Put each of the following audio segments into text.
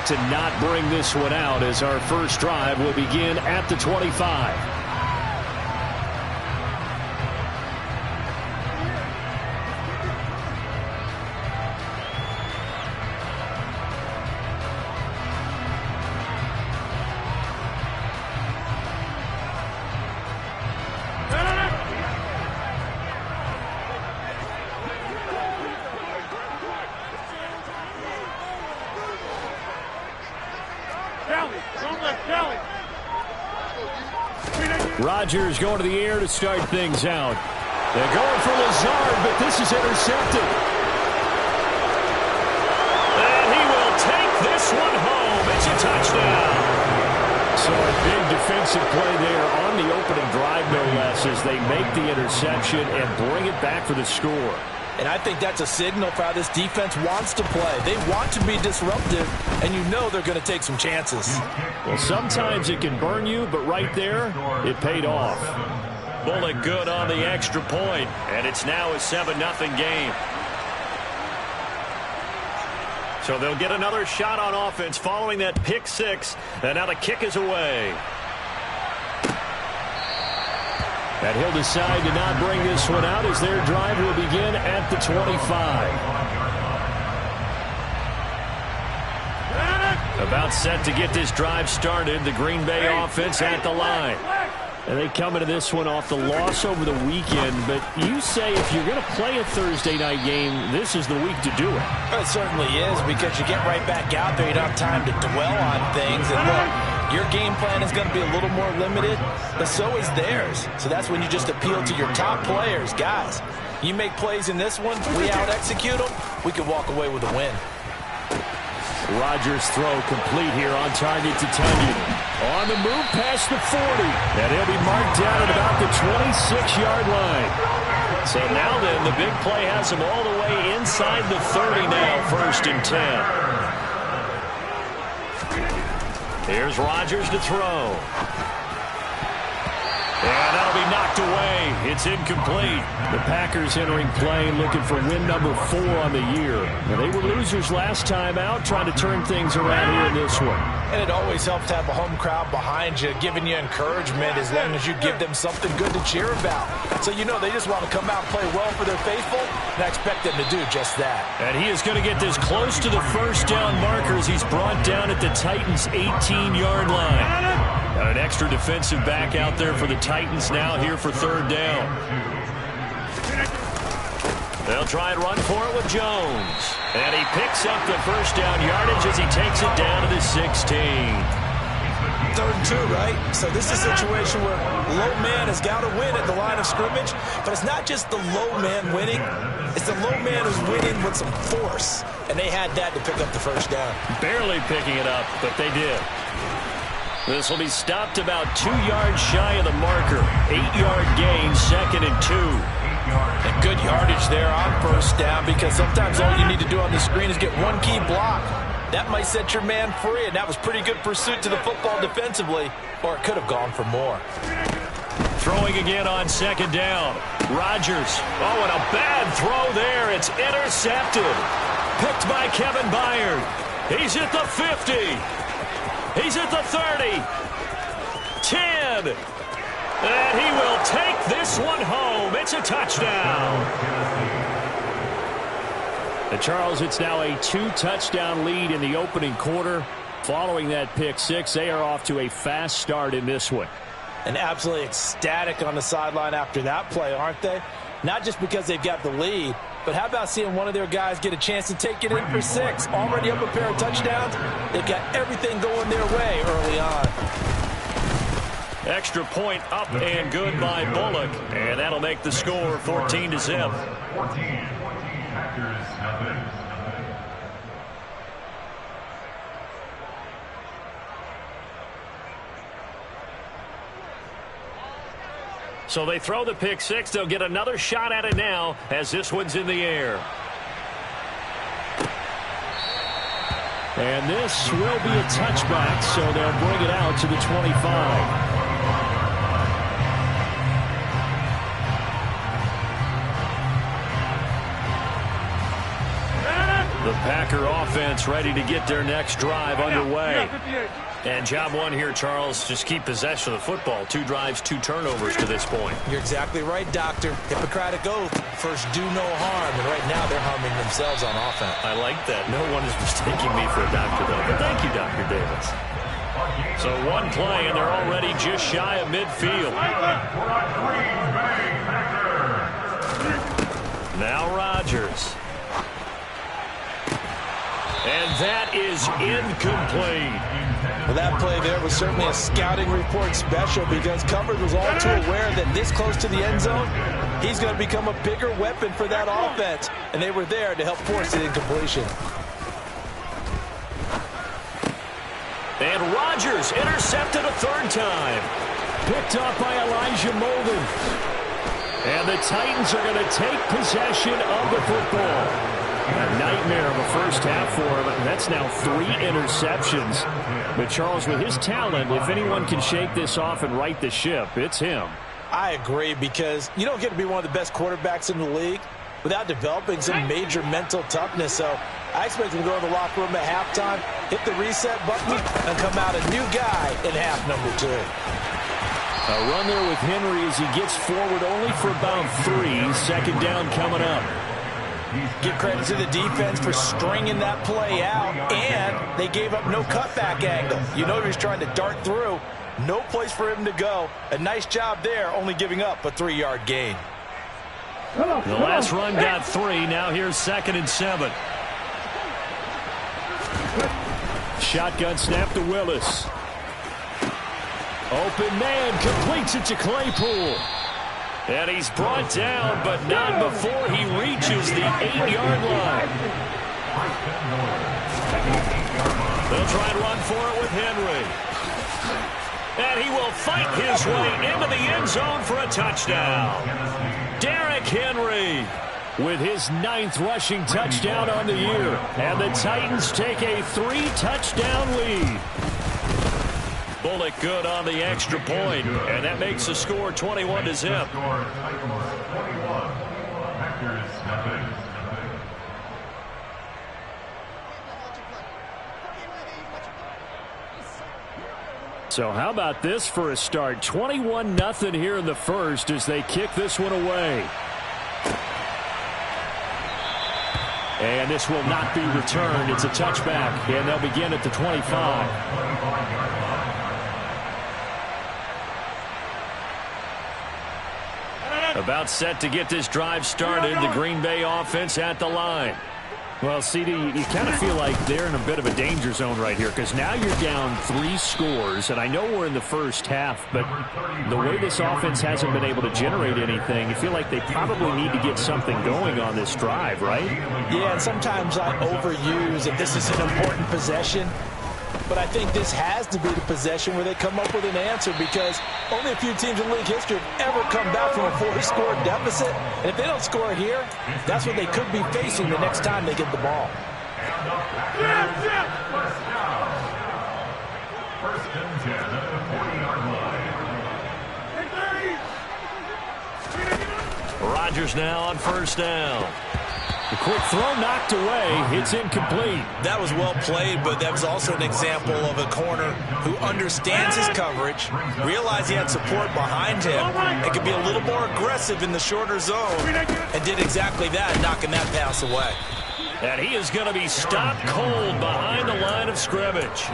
set to not bring this one out as our first drive will begin at the 25. Rodgers going to the air to start things out. They're going for Lazard, but this is intercepted. And he will take this one home. It's a touchdown. So a big defensive play there on the opening drive, no less, as they make the interception and bring it back for the score. And I think that's a signal for how this defense wants to play. They want to be disruptive, and you know they're going to take some chances. Well, sometimes it can burn you, but right there, it paid off. Bullock good on the extra point, and it's now a 7-0 game. So they'll get another shot on offense following that pick six, and now the kick is away. And he'll decide to not bring this one out as their drive will begin at the 25. About set to get this drive started, the Green Bay offense at the line. And they come into this one off the loss over the weekend, but you say if you're going to play a Thursday night game, this is the week to do it. It certainly is, because you get right back out there. You don't have time to dwell on things. And look, your game plan is going to be a little more limited, but so is theirs. So that's when you just appeal to your top players. Guys, you make plays in this one, we out-execute them, we can walk away with a win. Rodgers throw complete here on target to Tunyon. On the move past the 40. And he'll be marked down at about the 26-yard line. So now then, the big play has him all the way inside the 30 now, 1st and 10. Here's Rodgers to throw. And that'll be knocked away. It's incomplete. The Packers entering play looking for win number 4 on the year. And they were losers last time out, trying to turn things around here in this one. And it always helps to have a home crowd behind you, giving you encouragement as long as you give them something good to cheer about. So you know they just want to come out and play well for their faithful, and I expect them to do just that. And he is going to get this close to the first down markers. He's brought down at the Titans' 18-yard line. Got an extra defensive back out there for the Titans now here for 3rd down. They'll try and run for it with Jones. And he picks up the first down yardage as he takes it down to the 16. 3rd and 2, right? So this is a situation where low man has got to win at the line of scrimmage, but it's not just the low man winning. It's the low man who's winning with some force, and they had that to pick up the first down. Barely picking it up, but they did. This will be stopped about 2 yards shy of the marker. 8-yard gain, 2nd and 2. And good yardage there on 1st down, because sometimes all you need to do on the screen is get one key block. That might set your man free, and that was pretty good pursuit to the football defensively, or it could have gone for more. Throwing again on 2nd down. Rodgers. Oh, and a bad throw there. It's intercepted. Picked by Kevin Byard. He's at the 50. He's at the 30. 10. And he will take this one home. It's a touchdown. And Charles, it's now a 2-touchdown lead in the opening quarter. Following that pick six, they are off to a fast start in this one. And absolutely ecstatic on the sideline after that play, aren't they? Not just because they've got the lead, but how about seeing one of their guys get a chance to take it in for 6? Already up a pair of touchdowns. They've got everything going their way early on. Extra point up and good by Bullock. And that'll make the score 14-0. So they throw the pick six. They'll get another shot at it now as this one's in the air. And this will be a touchback, so they'll bring it out to the 25. The Packer offense ready to get their next drive underway. And job one here, Charles, just keep possession of the football. 2 drives, 2 turnovers to this point. You're exactly right, Doctor. Hippocratic oath. First, do no harm. And right now, they're harming themselves on offense. I like that. No one is mistaking me for a doctor, though. But thank you, Dr. Davis. So 1 play, and they're already just shy of midfield. Now Rodgers. And that is incomplete. Well, that play there was certainly a scouting report special because coverage was all too aware that this close to the end zone, he's going to become a bigger weapon for that offense. And they were there to help force the incompletion. And Rodgers intercepted a 3rd time. Picked up by Elijah Molden. And the Titans are going to take possession of the football. A nightmare of a first half for him. That's now 3 interceptions. But Charles, with his talent, if anyone can shake this off and right the ship, it's him. I agree, because you don't get to be one of the best quarterbacks in the league without developing some major mental toughness. So I expect him to go to the locker room at halftime, hit the reset button, and come out a new guy in half number 2. A run there with Henry as he gets forward only for about 3. 2nd down coming up. Give credit to the defense for stringing that play out, and they gave up no cutback angle. You know he was trying to dart through. No place for him to go. A nice job there, only giving up a 3-yard gain. The last run got 3. Now here's 2nd and 7. Shotgun snap to Willis. Open man, completes it to Claypool. And he's brought down, but not before he reaches the 8-yard line. They'll try and run for it with Henry. And he will fight his way into the end zone for a touchdown. Derrick Henry with his 9th rushing touchdown on the year. And the Titans take a 3-touchdown lead. Bullock good on the extra point, and that makes the score 21-0. So how about this for a start? 21-0 here in the first as they kick this one away. And this will not be returned. It's a touchback, and they'll begin at the 25. About set to get this drive started. The Green Bay offense at the line. Well, CD, you kind of feel like they're in a bit of a danger zone right here because now you're down 3 scores, and I know we're in the first half, but the way this offense hasn't been able to generate anything, you feel like they probably need to get something going on this drive, right? Yeah, and sometimes I overuse if this is an important possession. But I think this has to be the possession where they come up with an answer because only a few teams in league history have ever come back from a 4-score deficit. And if they don't score here, that's what they could be facing the next time they get the ball. First and 10 at the 40-yard line. Rodgers now on 1st down. The quick throw knocked away. It's incomplete. That was well played, but that was also an example of a corner who understands his coverage, realized he had support behind him, and could be a little more aggressive in the shorter zone, and did exactly that, knocking that pass away. And he is going to be stopped cold behind the line of scrimmage.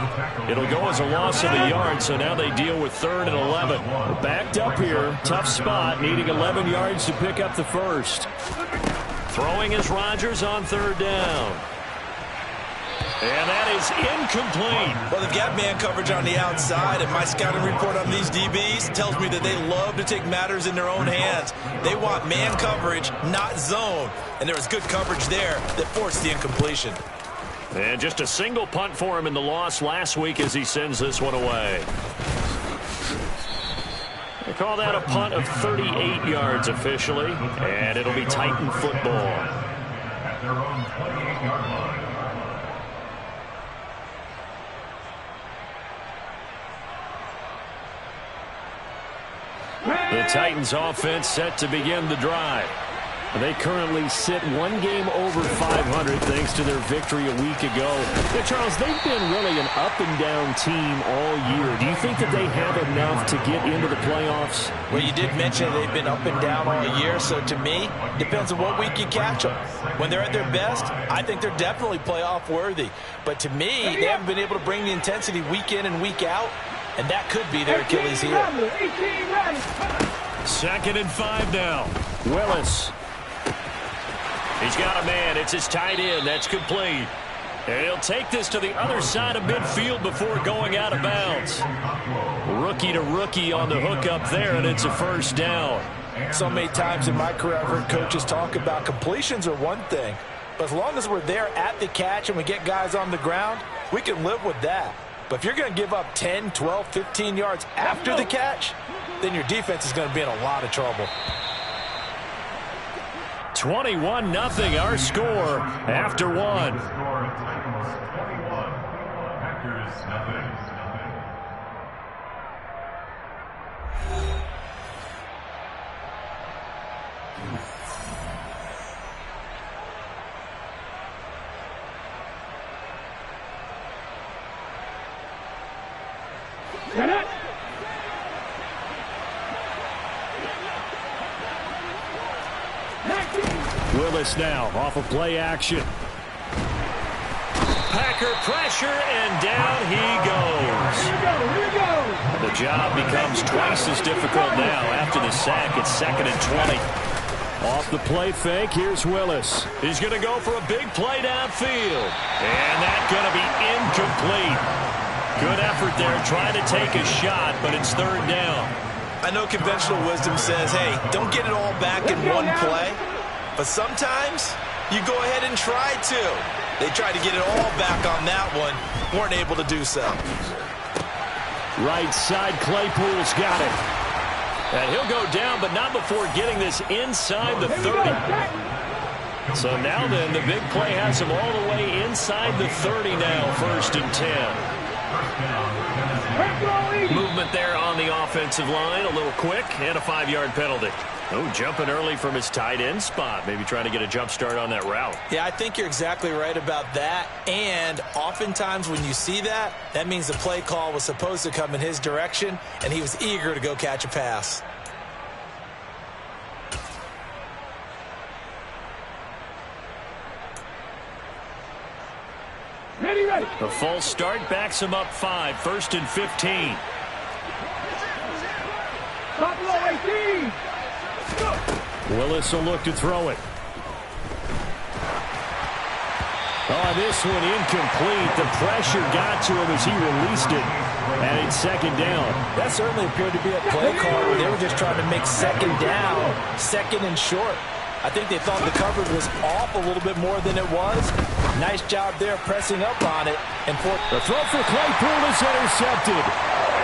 It'll go as a loss of a yard, so now they deal with 3rd and 11. Backed up here, tough spot, needing 11 yards to pick up the first. Throwing is Rodgers on 3rd down. And that is incomplete. Well, they've got man coverage on the outside, and my scouting report on these DBs tells me that they love to take matters in their own hands. They want man coverage, not zone. And there was good coverage there that forced the incompletion. And just a single punt for him in the loss last week as he sends this one away. They call that a punt of 38 yards officially, and it'll be Titan football. At their own 28-yard line. The Titans offense set to begin the drive. They currently sit one game over 500 thanks to their victory a week ago. Yeah, Charles, they've been really an up-and-down team all year. Do you think that they have enough to get into the playoffs? Well, you did mention they've been up and down all year, so to me, depends on what week you catch them. When they're at their best, I think they're definitely playoff worthy. But to me, they haven't been able to bring the intensity week in and week out, and that could be their Achilles heel. 2nd and 5 now. Willis. He's got a man. It's his tight end. That's complete. And he'll take this to the other side of midfield before going out of bounds. Rookie to rookie on the hook up there, and it's a first down. So many times in my career, I've heard coaches talk about completions are one thing. But as long as we're there at the catch and we get guys on the ground, we can live with that. But if you're going to give up 10, 12, 15 yards after the catch, then your defense is going to be in a lot of trouble. 21-0 our score after one. Willis now off of play action. Packer pressure, and down he goes. The job becomes twice as difficult now after the sack. It's 2nd and 20. Off the play fake, here's Willis. He's going to go for a big play downfield. And that's going to be incomplete. Good effort there, trying to take a shot, but it's 3rd down. I know conventional wisdom says, hey, don't get it all back in one play. But sometimes you go ahead and try to. They tried to get it all back on that one. Weren't able to do so. Right side, Claypool's got it. And he'll go down, but not before getting this inside the 30. So now then, the big play has him all the way inside the 30 now, 1st and 10. Movement there on the offensive line, a little quick, and a 5-yard penalty. Oh, jumping early from his tight end spot. Maybe trying to get a jump start on that route. Yeah, I think you're exactly right about that. And oftentimes when you see that, that means the play call was supposed to come in his direction, and he was eager to go catch a pass. Ready. The false start backs him up 5, 1st and 15. Willis will look to throw it. Oh, this one incomplete. The pressure got to him as he released it. And it's 2nd down. That certainly appeared to be a play call where they were just trying to make 2nd down, 2nd and short. I think they thought the coverage was off a little bit more than it was. Nice job there pressing up on it. And the throw for Claypool is intercepted.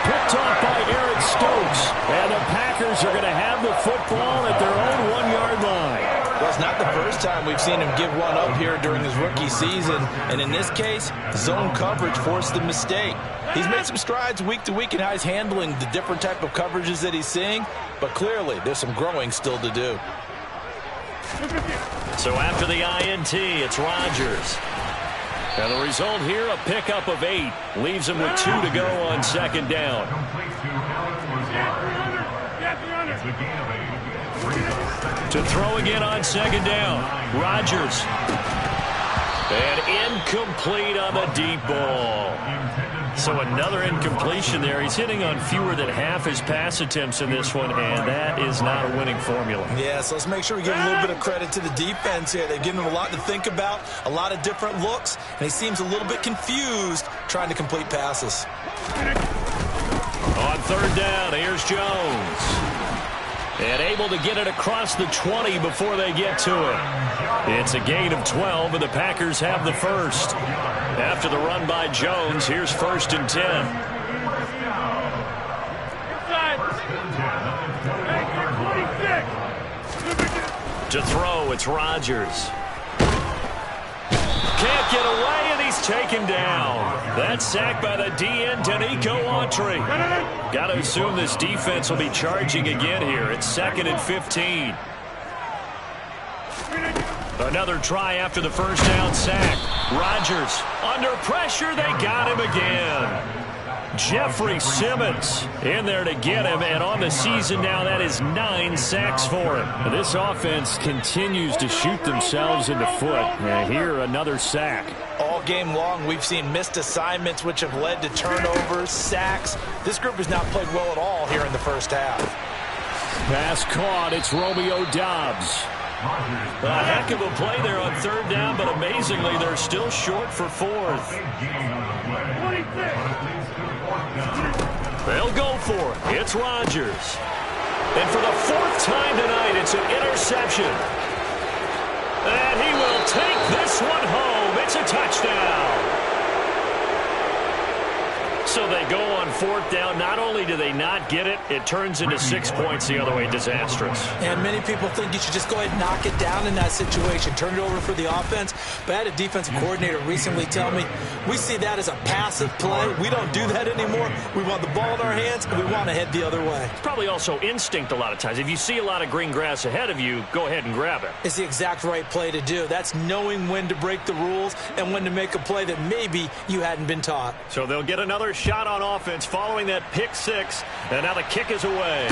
Picked off by Eric Stokes. And the Packers are going to have the football at their own 1-yard line. Well, it's not the first time we've seen him give one up here during his rookie season. And in this case, zone coverage forced the mistake. He's made some strides week to week in how he's handling the different type of coverages that he's seeing. But clearly, there's some growing still to do. So after the INT, it's Rodgers. And the result here, a pickup of 8. Leaves him with 2 to go on 2nd down. To throw again on 2nd down. Rodgers. And incomplete on the deep ball. So another incompletion there. He's hitting on fewer than half his pass attempts in this one, and that is not a winning formula. Yeah, so let's make sure we give a little bit of credit to the defense here. They've given him a lot to think about, a lot of different looks, and he seems a little bit confused trying to complete passes. On 3rd down, here's Jones. And able to get it across the 20 before they get to it. It's a gain of 12, and the Packers have the first. After the run by Jones, here's 1st and 10. To throw, it's Rodgers. Can't get away, and he's taken down. That's sacked by the DN, Danico Autry. Got to assume this defense will be charging again here. It's 2nd and 15. Another try after the first down sack. Rodgers under pressure. They got him again. Jeffrey Simmons in there to get him, and on the season now, that is 9 sacks for him. This offense continues to shoot themselves in the foot. And here, another sack. All game long, we've seen missed assignments, which have led to turnovers, sacks. This group has not played well at all here in the first half. Pass caught. It's Romeo Doubs. A heck of a play there on third down, but amazingly, they're still short for fourth. They'll go for it. It's Rodgers. And for the 4th time tonight, it's an interception. And he will take this one home. It's a touchdown. So they go on 4th down. Not only do they not get it, it turns into 6 points the other way. Disastrous. And many people think you should just go ahead and knock it down in that situation. Turn it over for the offense. But I had a defensive coordinator recently tell me, we see that as a passive play. We don't do that anymore. We want the ball in our hands, and we want to head the other way. It's probably also instinct a lot of times. If you see a lot of green grass ahead of you, go ahead and grab it. It's the exact right play to do. That's knowing when to break the rules and when to make a play that maybe you hadn't been taught. So they'll get another shot on offense following that pick 6, and now the kick is away.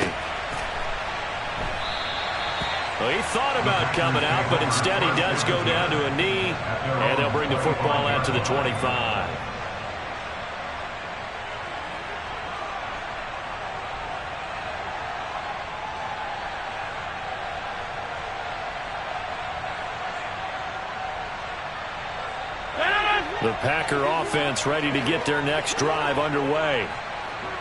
Well, he thought about coming out, but instead he does go down to a knee, and they'll bring the football out to the 25. The Packer offense ready to get their next drive underway.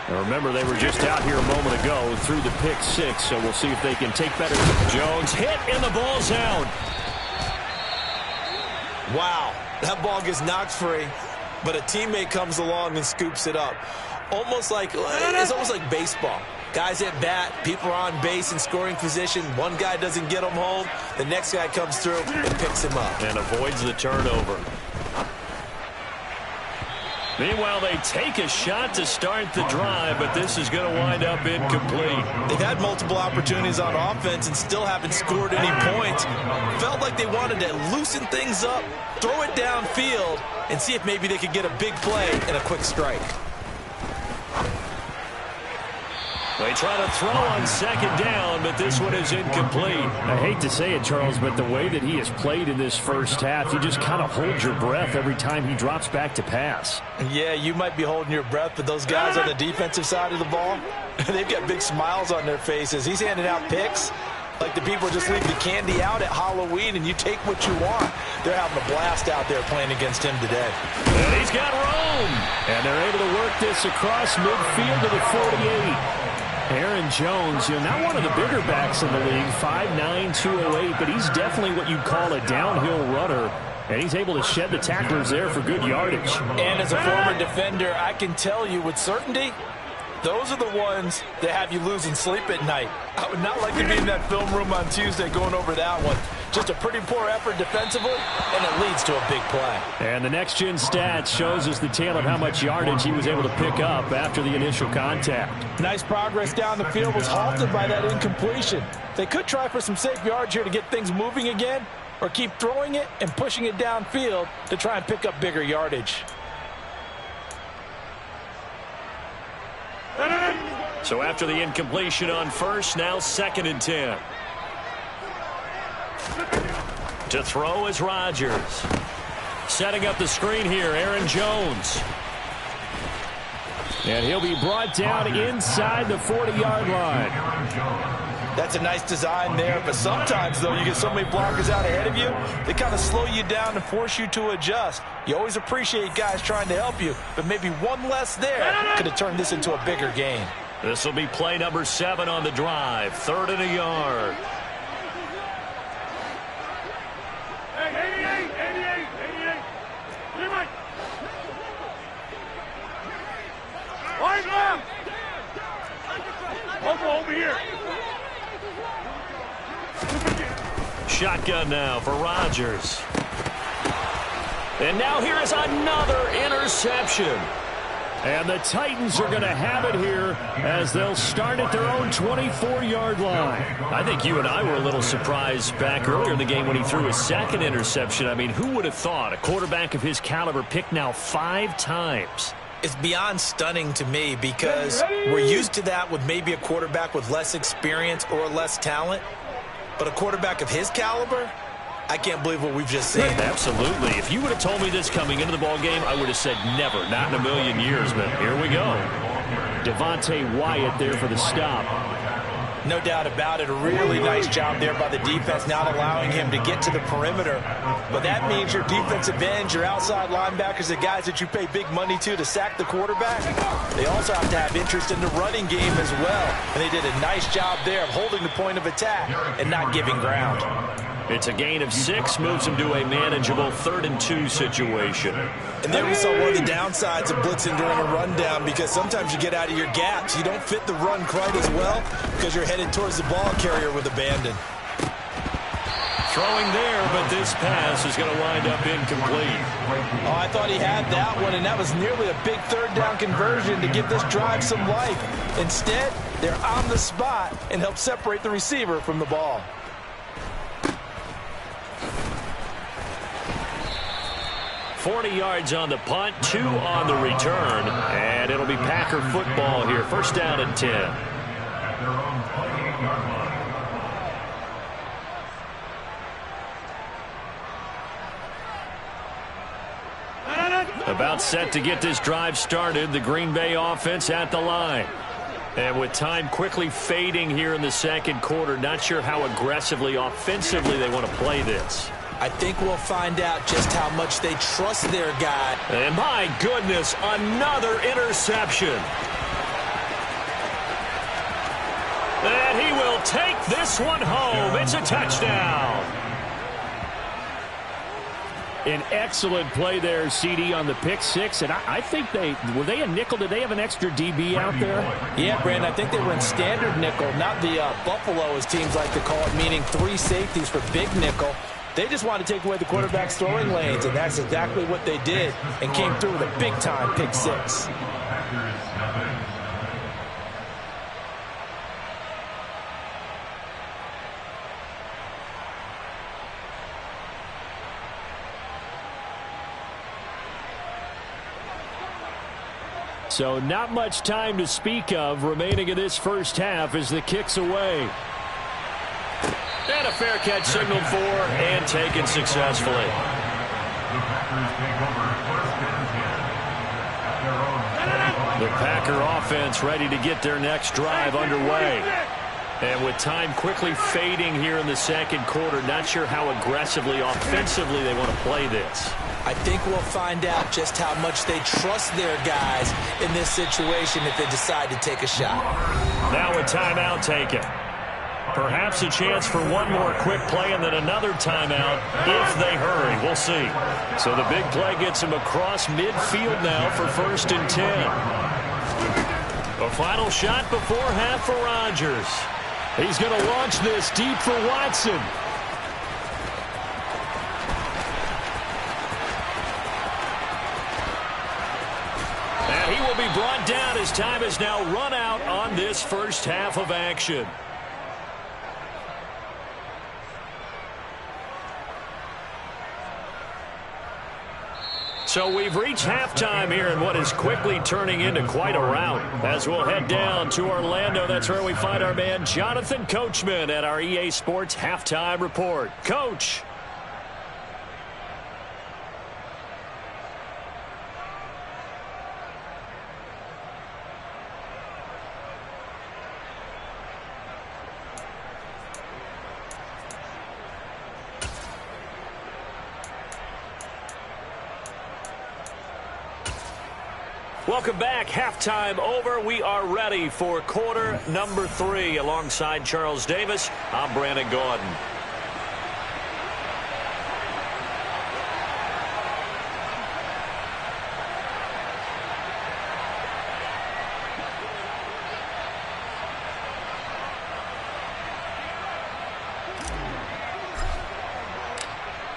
And remember, they were just out here a moment ago through the pick 6, so we'll see if they can take better. Jones hit, and the ball's out. Wow, that ball gets knocked free, but a teammate comes along and scoops it up. It's almost like baseball. Guys at bat, people are on base in scoring position. One guy doesn't get him home. The next guy comes through and picks him up. And avoids the turnover. Meanwhile, they take a shot to start the drive, but this is going to wind up incomplete. They've had multiple opportunities on offense and still haven't scored any points. Felt like they wanted to loosen things up, throw it downfield, and see if maybe they could get a big play and a quick strike. They try to throw on 2nd down, but this one is incomplete. I hate to say it, Charles, but the way that he has played in this first half, you just kind of hold your breath every time he drops back to pass. Yeah, you might be holding your breath, but those guys on the defensive side of the ball, they've got big smiles on their faces. He's handing out picks like the people just leave the candy out at Halloween and you take what you want. They're having a blast out there playing against him today. And he's got room. And they're able to work this across midfield to the 48. Aaron Jones, not one of the bigger backs in the league, 5'9", 208, but he's definitely what you'd call a downhill runner, and he's able to shed the tacklers there for good yardage. And as a former defender, I can tell you with certainty, those are the ones that have you losing sleep at night. I would not like to be in that film room on Tuesday going over that one. Just a pretty poor effort defensively, and it leads to a big play. And the next-gen stats shows us the tale of how much yardage he was able to pick up after the initial contact. Nice progress down the field was halted by that incompletion. They could try for some safe yards here to get things moving again, or keep throwing it and pushing it downfield to try and pick up bigger yardage. So after the incompletion on first, now 2nd and 10. To throw is Rodgers. Setting up the screen here, Aaron Jones. And he'll be brought down inside the 40-yard line. That's a nice design there, but sometimes, though, you get so many blockers out ahead of you, they kind of slow you down and force you to adjust. You always appreciate guys trying to help you, but maybe one less there could have turned this into a bigger gain. This will be play number 7 on the drive, 3rd and a yard. Over here. Shotgun now for Rodgers. And now here is another interception. And the Titans are going to have it here as they'll start at their own 24-yard line. I think you and I were a little surprised back earlier in the game when he threw his second interception. I mean, who would have thought a quarterback of his caliber picked now 5 times? It's beyond stunning to me because we're used to that with maybe a quarterback with less experience or less talent. But a quarterback of his caliber, I can't believe what we've just seen. Absolutely. If you would have told me this coming into the ball game, I would have said never, not in a million years. But here we go. Devontae Wyatt there for the stop. No doubt about it. A really nice job there by the defense, not allowing him to get to the perimeter. But that means your defensive ends, your outside linebackers, the guys that you pay big money to sack the quarterback, they also have to have interest in the running game as well. And they did a nice job there of holding the point of attack and not giving ground. It's a gain of 6, moves him to a manageable 3rd and 2 situation. And there we saw one of the downsides of blitzing during a rundown, because sometimes you get out of your gaps. You don't fit the run quite as well because you're headed towards the ball carrier with abandon. Throwing there, but this pass is going to wind up incomplete. Oh, I thought he had that one, and that was nearly a big 3rd down conversion to give this drive some life. Instead, they're on the spot and help separate the receiver from the ball. $40 yards on the punt, 2 on the return, and it'll be Packer football here. 1st down and 10. At their own 28-yard line. About set to get this drive started, the Green Bay offense at the line. And with time quickly fading here in the 2nd quarter, not sure how aggressively, offensively they want to play this. I think we'll find out just how much they trust their guy. And my goodness, another interception. And he will take this one home. It's a touchdown. An excellent play there, CD, on the pick 6. And I think were they a nickel? Did they have an extra DB out there? Yeah, Brandon, I think they were in standard nickel, not the Buffalo, as teams like to call it, meaning 3 safeties for big nickel. They just wanted to take away the quarterback's throwing lanes, and that's exactly what they did, and came through with a big-time pick 6. So not much time to speak of remaining in this 1st half as the kick's away. And a fair catch signaled for and taken successfully. The Packer offense ready to get their next drive underway. And with time quickly fading here in the 2nd quarter, not sure how aggressively, offensively they want to play this. I think we'll find out just how much they trust their guys in this situation if they decide to take a shot. Now a timeout taken. Perhaps a chance for one more quick play and then another timeout if they hurry. We'll see. So the big play gets him across midfield now for 1st and 10. A final shot before half for Rodgers. He's going to launch this deep for Watson. And he will be brought down as time has now run out on this 1st half of action. So we've reached halftime here in what is quickly turning into quite a rout. As we'll head down to Orlando, that's where we find our man Jonathan Coachman at our EA Sports Halftime Report. Coach. Welcome back. Halftime over. We are ready for quarter number 3. Alongside Charles Davis, I'm Brandon Gordon.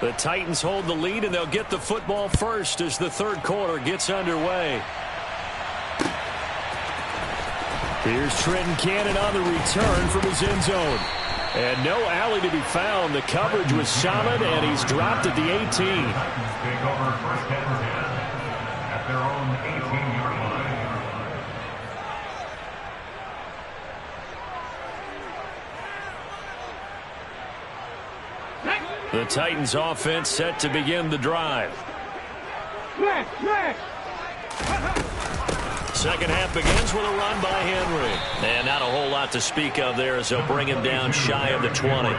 The Titans hold the lead, and they'll get the football first as the 3rd quarter gets underway. Here's Trenton Cannon on the return from his end zone. And no alley to be found. The coverage was solid, and he's dropped at the 18. Take over first and 10 at their own 18-yard line. The Titans offense set to begin the drive. Second half begins with a run by Henry. And not a whole lot to speak of there as they'll bring him down shy of the 20.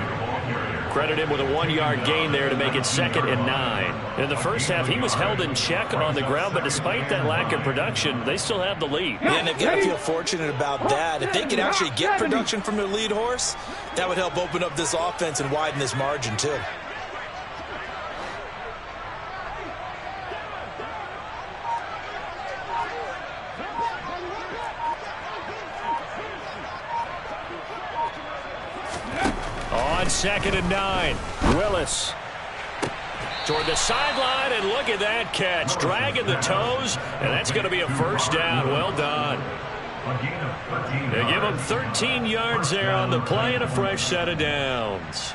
Credit him with a 1-yard gain there to make it 2nd and 9. In the first half, he was held in check on the ground, but despite that lack of production, they still have the lead. Yeah, and they've got to feel fortunate about that. If they can actually get production from their lead horse, that would help open up this offense and widen this margin too. On 2nd and 9, Willis toward the sideline, and look at that catch. Dragging the toes, and that's going to be a first down. Well done. They give him 13 yards there on the play and a fresh set of downs.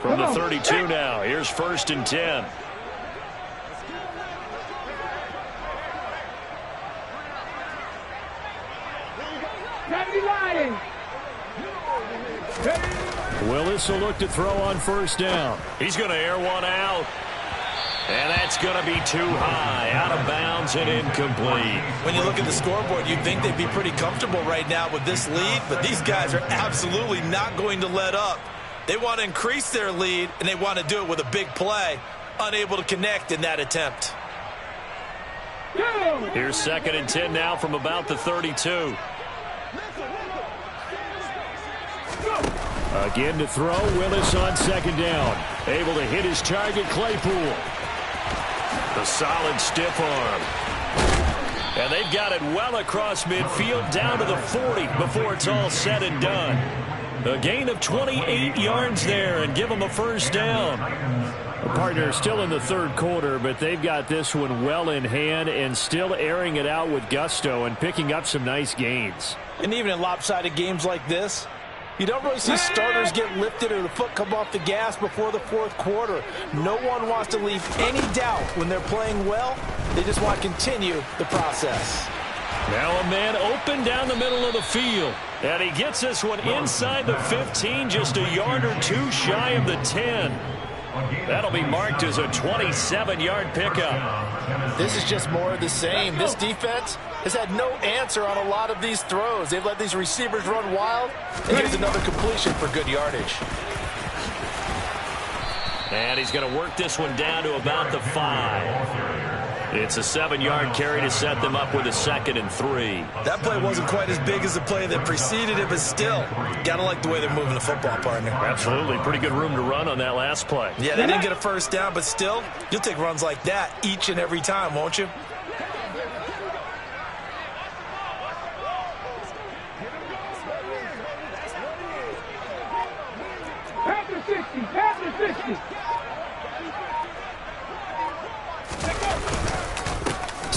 From the 32 now, here's 1st and 10. Willis will look to throw on 1st down. He's going to air one out. And that's going to be too high, out of bounds and incomplete. When you look at the scoreboard, you'd think they'd be pretty comfortable right now with this lead, but these guys are absolutely not going to let up. They want to increase their lead, and they want to do it with a big play. Unable to connect in that attempt. Here's 2nd and 10 now from about the 32. Again to throw, Willis on 2nd down. Able to hit his target, Claypool. The solid stiff arm. And they've got it well across midfield, down to the 40 before it's all said and done. A gain of 28 yards there and give them a first down. The partner is still in the 3rd quarter, but they've got this one well in hand and still airing it out with gusto and picking up some nice gains. And even in lopsided games like this, you don't really see starters get lifted or the foot come off the gas before the 4th quarter. No one wants to leave any doubt when they're playing well. They just want to continue the process. Now a man open down the middle of the field. And he gets this one inside the 15, just a yard or two shy of the 10. That'll be marked as a 27-yard pickup. This is just more of the same. This defense has had no answer on a lot of these throws. They've let these receivers run wild. And here's another completion for good yardage. And he's going to work this one down to about the 5. It's a 7-yard carry to set them up with a 2nd and 3. That play wasn't quite as big as the play that preceded it, but still, gotta like the way they're moving the football, partner. Absolutely. Pretty good room to run on that last play. Yeah, they didn't get a first down, but still, you'll take runs like that each and every time, won't you? Pass the 60.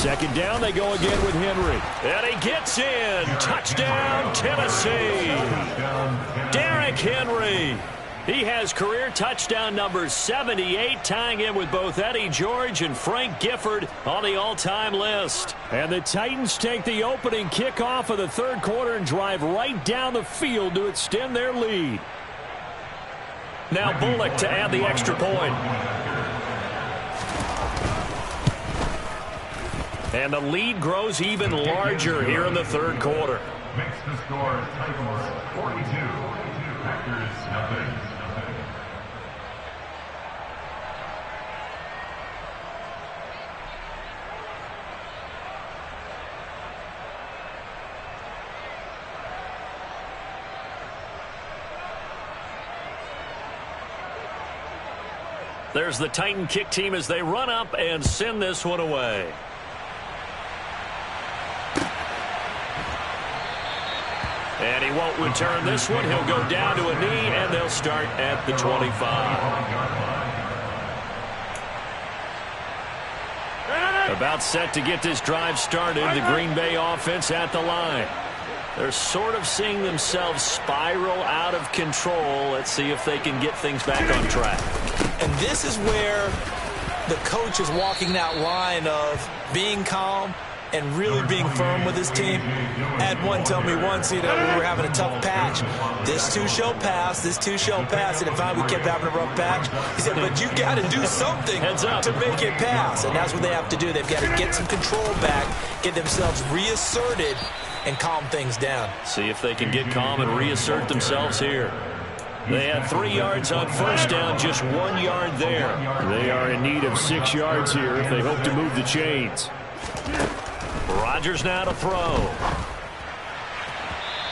2nd down, they go again with Henry. And he gets in. Touchdown, Tennessee. Derrick Henry. He has career touchdown number 78, tying in with both Eddie George and Frank Gifford on the all-time list. And the Titans take the opening kickoff of the 3rd quarter and drive right down the field to extend their lead. Now Bullock to add the extra point. And the lead grows even larger here in the 3rd quarter. Makes the score Titans 42, Packers nothing. There's the Titan kick team as they run up and send this one away. And he won't return this one. He'll go down to a knee, and they'll start at the 25. About set to get this drive started, the Green Bay offense at the line. They're sort of seeing themselves spiral out of control. Let's see if they can get things back on track. And this is where the coach is walking that line of being calm and really being firm with his team. I had one tell me once, we were having a tough patch. This too shall pass, this too shall pass. And if we kept having a rough patch, he said, but you got to do something to make it pass. And that's what they have to do. They've got to get some control back, get themselves reasserted, and calm things down. See if they can get calm and reassert themselves here. They had 3 yards on first down, just 1 yard there. They are in need of 6 yards here if they hope to move the chains. Rodgers now to throw.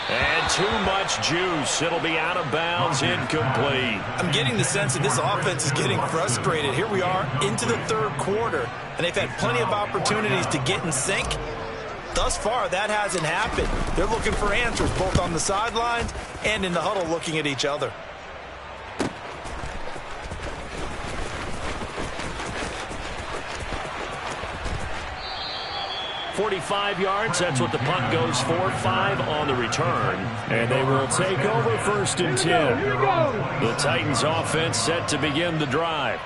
And too much juice. It'll be out of bounds, incomplete. I'm getting the sense that this offense is getting frustrated. Here we are into the third quarter, and they've had plenty of opportunities to get in sync. Thus far, that hasn't happened. They're looking for answers both on the sidelines and in the huddle looking at each other. .45 yards, that's what the punt goes for. 5 on the return. And they will take over 1st and 10. The Titans offense set to begin the drive.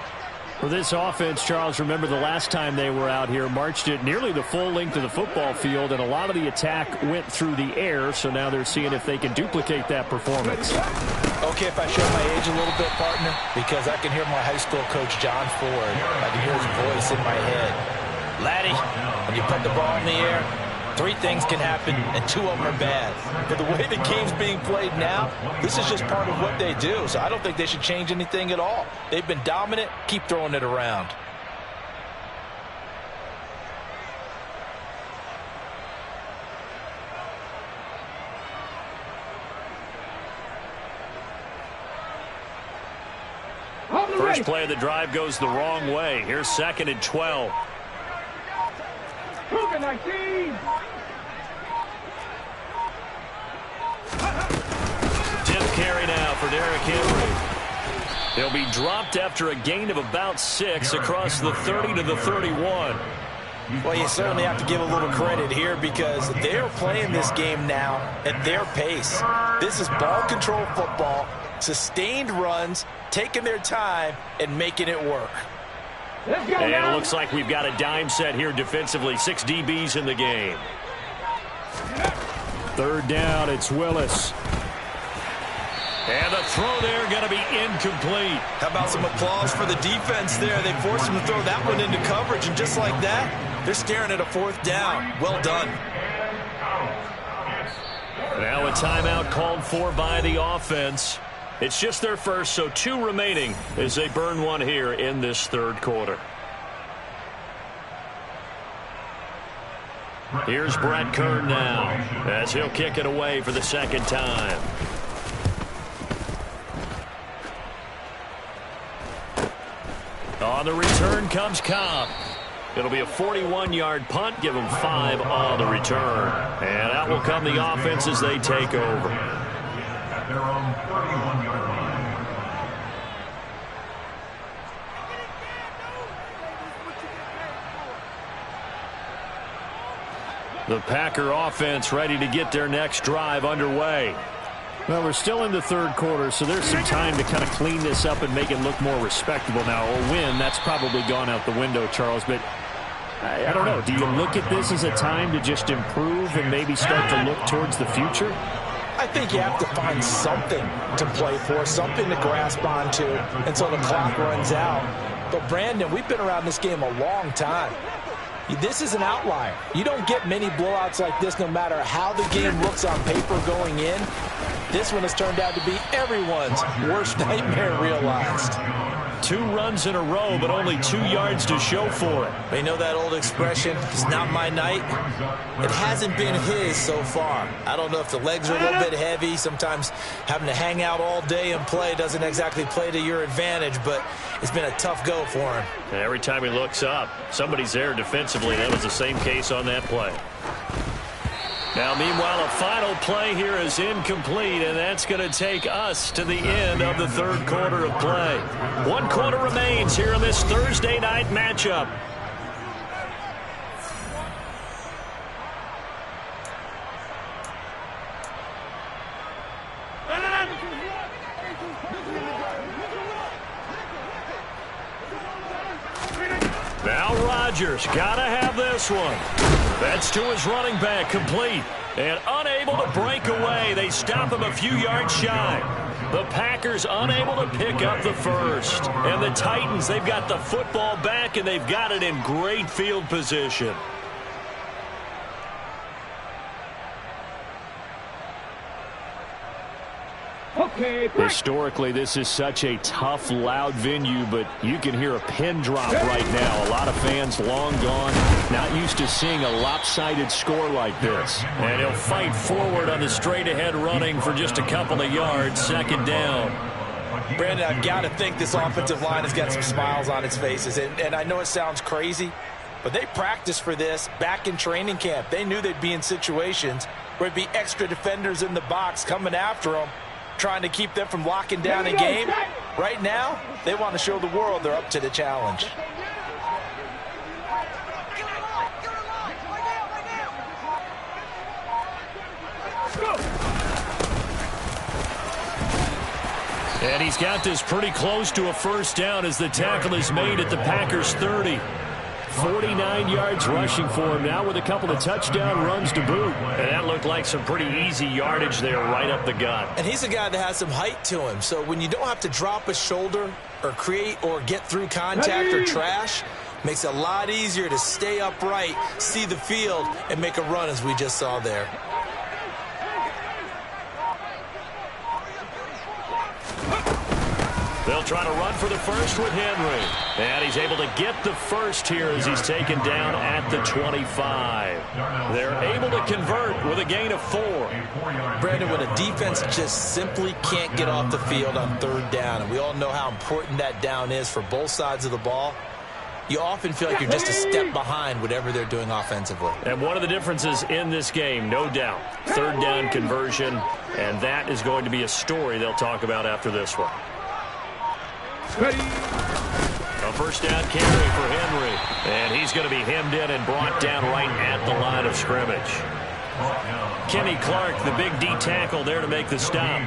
For this offense, Charles, remember the last time they were out here, marched it nearly the full length of the football field, and a lot of the attack went through the air, so now they're seeing if they can duplicate that performance. Okay, if I show my age a little bit, partner, because I can hear my high school coach, John Ford. I can hear his voice in my head. Laddie, when you put the ball in the air, 3 things can happen, and 2 of them are bad. But the way the game's being played now, this is just part of what they do. So I don't think they should change anything at all. They've been dominant. Keep throwing it around. First play of the drive goes the wrong way. Here's 2nd and 12. Tip carry now for Derrick Henry. He'll be dropped after a gain of about 6 across the 30 to the 31. Well, you certainly have to give a little credit here because they're playing this game now at their pace. This is ball control football, sustained runs, taking their time, and making it work. And it looks like we've got a dime set here defensively. 6 DBs in the game. 3rd down, it's Willis. And the throw there going to be incomplete. How about some applause for the defense there? They forced him to throw that one into coverage, and just like that, they're staring at a 4th down. Well done. Now a timeout called for by the offense. It's just their first, so 2 remaining as they burn one here in this 3rd quarter. Here's Brett Kern now as he'll kick it away for the 2nd time. On the return comes Cobb. It'll be a 41-yard punt, give them 5 on the return. And out will come the offense as they take over. At their own 31-yard line. The Packer offense ready to get their next drive underway. Well, we're still in the 3rd quarter, so there's some time to kind of clean this up and make it look more respectable. Now, a win, that's probably gone out the window, Charles, but I don't know. Do you look at this as a time to just improve and maybe start to look towards the future? I think you have to find something to play for, something to grasp onto until the clock runs out. But, Brandon, we've been around this game a long time. This is an outlier. You don't get many blowouts like this no matter how the game looks on paper going in. This one has turned out to be everyone's worst nightmare realized. 2 runs in a row, but only 2 yards to show for it. You know that old expression, it's not my night? It hasn't been his so far. I don't know if the legs are a little bit heavy. Sometimes having to hang out all day and play doesn't exactly play to your advantage, but it's been a tough go for him. And every time he looks up, somebody's there defensively. That was the same case on that play. Now, meanwhile, a final play here is incomplete, and that's going to take us to the end of the third quarter of play. 1 quarter remains here in this Thursday night matchup. Now Rodgers got to have this one. That's to his running back, complete. And unable to break away. They stop him a few yards shy. The Packers unable to pick up the first. And the Titans, they've got the football back, and they've got it in great field position. Historically, this is such a tough, loud venue, but you can hear a pin drop right now. A lot of fans long gone, not used to seeing a lopsided score like this. And he'll fight forward on the straight-ahead running for just a couple of yards, second down. Brandon, I've got to think this offensive line has got some smiles on its faces. And I know it sounds crazy, but they practiced for this back in training camp. They knew they'd be in situations where it'd be extra defenders in the box coming after them, trying to keep them from locking down a game. Right now, they want to show the world they're up to the challenge. And he's got this pretty close to a first down as the tackle is made at the Packers' 30. 49 yards rushing for him now with a couple of touchdown runs to boot. And that looked like some pretty easy yardage there right up the gut. And he's a guy that has some height to him. So when you don't have to drop a shoulder or create or get through contact or trash, makes it a lot easier to stay upright, see the field, and make a run as we just saw there. They'll try to run for the first with Henry. And he's able to get the first here as he's taken down at the 25. They're able to convert with a gain of 4. Brandon, when a defense just simply can't get off the field on third down, and we all know how important that down is for both sides of the ball, you often feel like you're just a step behind whatever they're doing offensively. And one of the differences in this game, no doubt, third down conversion, and that is going to be a story they'll talk about after this one. A first down carry for Henry. And he's going to be hemmed in and brought down right at the line of scrimmage. Kenny Clark, the big D tackle there to make the stop.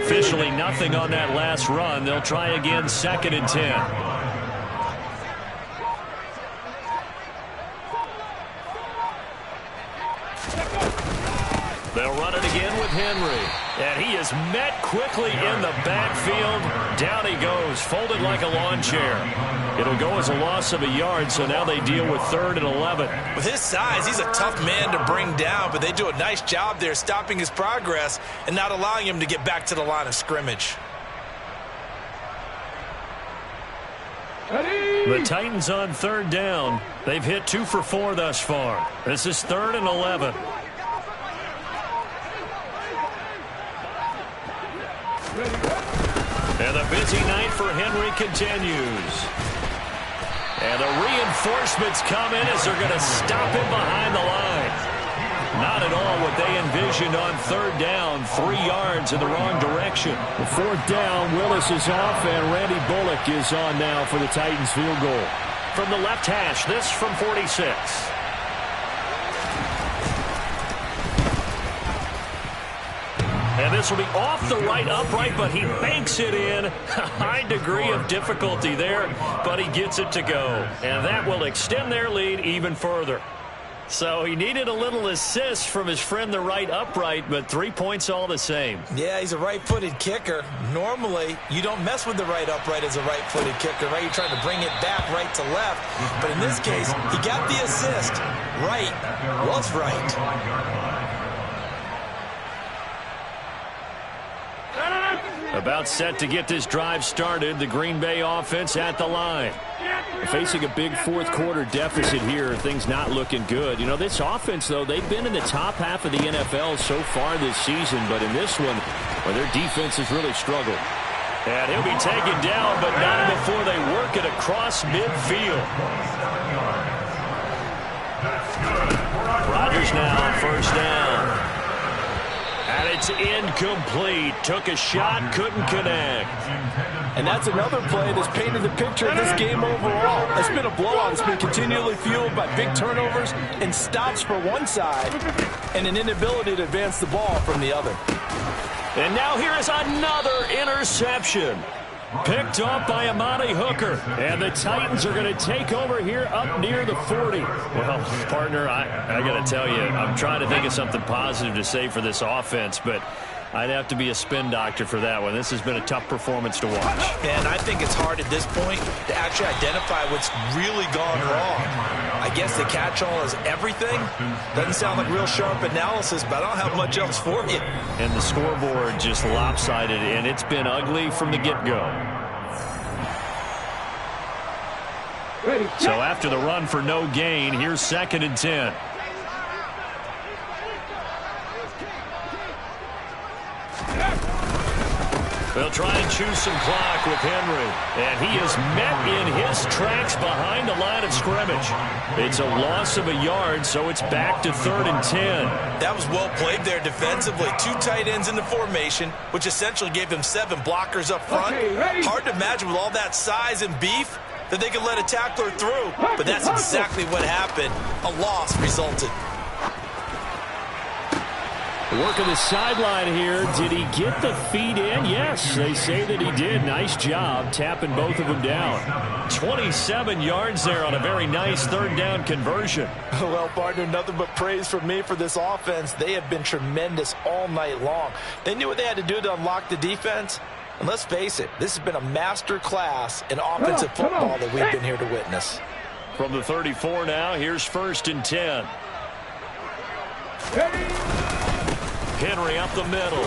Officially nothing on that last run. They'll try again, 2nd and 10. They'll run it again with Henry. And he is met quickly in the backfield. Down he goes, folded like a lawn chair. It'll go as a loss of a yard, so now they deal with 3rd and 11. With his size, he's a tough man to bring down, but they do a nice job there stopping his progress and not allowing him to get back to the line of scrimmage. The Titans on 3rd down. They've hit 2 for 4 thus far. This is 3rd and 11. And the busy night for Henry continues. And the reinforcements come in as they're going to stop him behind the line. Not at all what they envisioned on 3rd down. 3 yards in the wrong direction. The 4th down, Willis is off, and Randy Bullock is on now for the Titans field goal. From the left hash, this from 46. And this will be off the right upright, but he banks it in. A high degree of difficulty there, but he gets it to go. And that will extend their lead even further. So he needed a little assist from his friend the right upright, but 3 points all the same. Yeah, he's a right-footed kicker. Normally, you don't mess with the right upright as a right-footed kicker, right? You're trying to bring it back right to left. But in this case, he got the assist. Right was right. About set to get this drive started, the Green Bay offense at the line. Facing a big 4th quarter deficit here, things not looking good. You know, this offense, though, they've been in the top half of the NFL so far this season, but in this one, well, their defense has really struggled. And he'll be taken down, but not before they work it across midfield. Rodgers Chargers now on first down. And it's incomplete. Took a shot, couldn't connect. And that's another play that's painted the picture of this game overall. It's been a blowout. It's been continually fueled by big turnovers and stops for one side and an inability to advance the ball from the other. And now here is another interception. Picked up by Amani Hooker. And the Titans are going to take over here up near the 40. Well, partner, I got to tell you, I'm trying to think of something positive to say for this offense, but I'd have to be a spin doctor for that one. This has been a tough performance to watch. And I think it's hard at this point to actually identify what's really gone wrong. I guess the catch-all is everything. Doesn't sound like real sharp analysis, but I don't have much else for you. And the scoreboard just lopsided, and it's been ugly from the get-go. So after the run for no gain, here's 2nd and 10. They'll try and choose some clock with Henry. And he is met in his tracks behind the line of scrimmage. It's a loss of a yard, so it's back to 3rd and 10. That was well played there defensively. 2 tight ends in the formation, which essentially gave them 7 blockers up front. Hard to imagine with all that size and beef that they could let a tackler through. But that's exactly what happened. A loss resulted. Work of the sideline here. Did he get the feet in? Yes, they say that he did. Nice job tapping both of them down. 27 yards there on a very nice 3rd down conversion. Well, partner, nothing but praise from me for this offense. They have been tremendous all night long. They knew what they had to do to unlock the defense. And let's face it, this has been a master class in offensive football that we've been here to witness. From the 34 now, here's 1st and 10. Henry up the middle.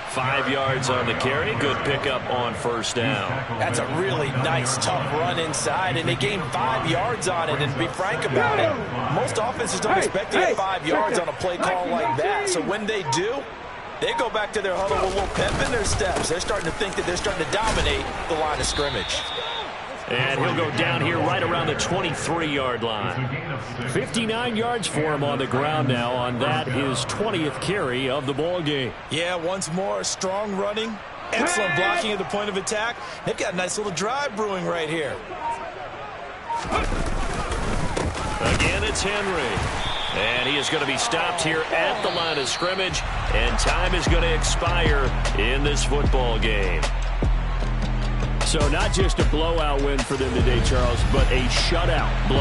5 yards on the carry. Good pickup on 1st down. That's a really nice, tough run inside, and they gained 5 yards on it. And to be frank about it, most offenses don't expect to get 5 yards on a play call like that. So when they do, they go back to their huddle with a little pep in their steps. They're starting to think that they're starting to dominate the line of scrimmage. And he'll go down here right around the 23-yard line. 59 yards for him on the ground now on that, his 20th carry of the ball game. Yeah, once more, strong running, excellent blocking at the point of attack. They've got a nice little drive brewing right here. Again, it's Henry. And he is going to be stopped here at the line of scrimmage. And time is going to expire in this football game. So not just a blowout win for them today, Charles, but a shutout blowout.